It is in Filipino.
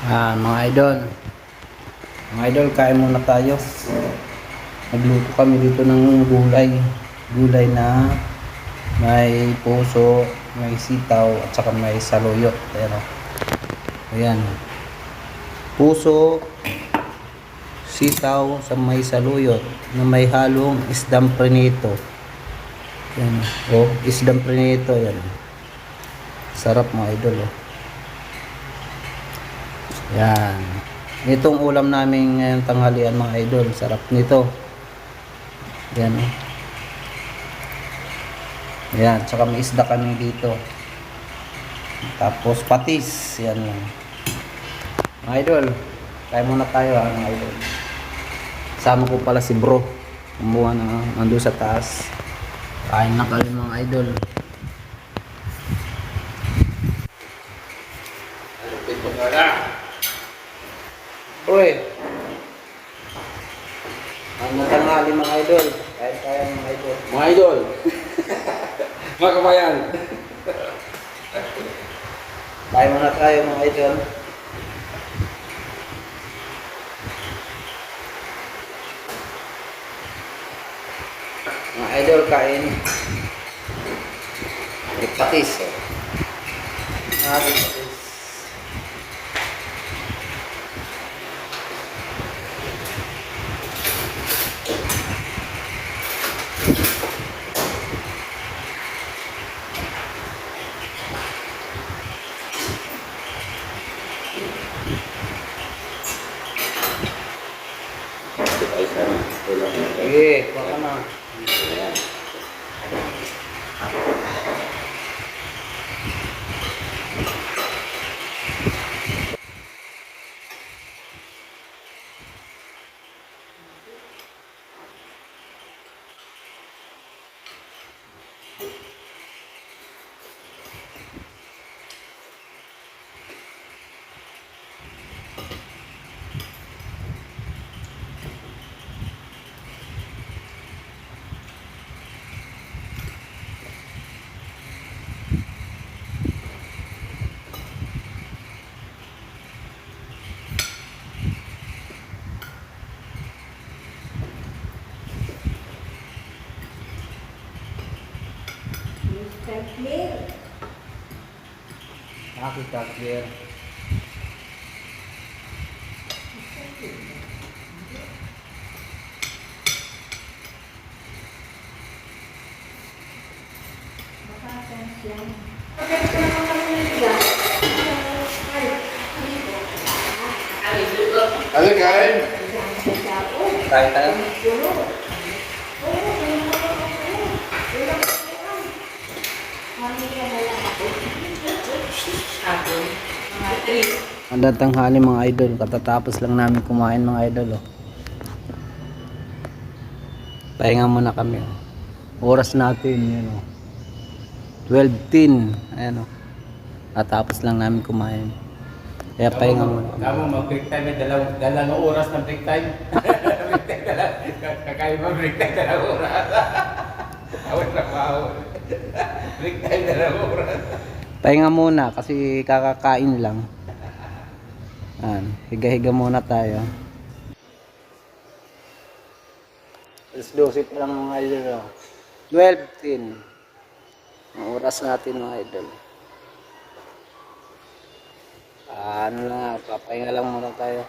Mga idol. Mga idol, kain muna tayo. Nagluto kami dito ng gulay. Gulay na may puso, may sitaw, at saka may saluyot. Ayan o. Ayan. Puso, sitaw, sa may saluyot na may halong isdang prinito. Ayan o. Isdang prinito. Ayan. Sarap mga idol o. Yan. Itong ulam namin ngayong tanghalian mga idol. Sarap nito. Yan. Yan. Tsaka may isda kami dito. Tapos patis. Yan lang. Mga idol. Kaya muna tayo mga idol. Sama ko pala si bro. Kumuha na nandun sa taas. Kain na kami mga idol. Ito nga na. Uy, ang tanghali mga idol. Kaya mga idol. Mga idol. Mga kabayan. Kaya muna tayo mga idol. Mga idol, kain. May patis. May patis. Sige, kuha ka na. Ayan. Bakit ka clear? Ano kain? Kain tayo? Ang tanghali mga idol, katatapos lang namin kumain mga idol oh. Pahinga muna kami oh. Oras natin yun oh. 12:10. Ayan oh. Katapos lang namin kumain. Kaya pahinga muna. Tama, mag-break time. Dalawang oras na break time. Kakain mo, break time, dalawang oras. Awal na maawal. Break time, dalawang oras. Pahinga muna kasi kakakain lang. Higa-higa muna tayo. Alas 12 pa lang mga idol oh. 12:10. Ang oras natin mga idol. Ano lang, papahinga lang muna tayo.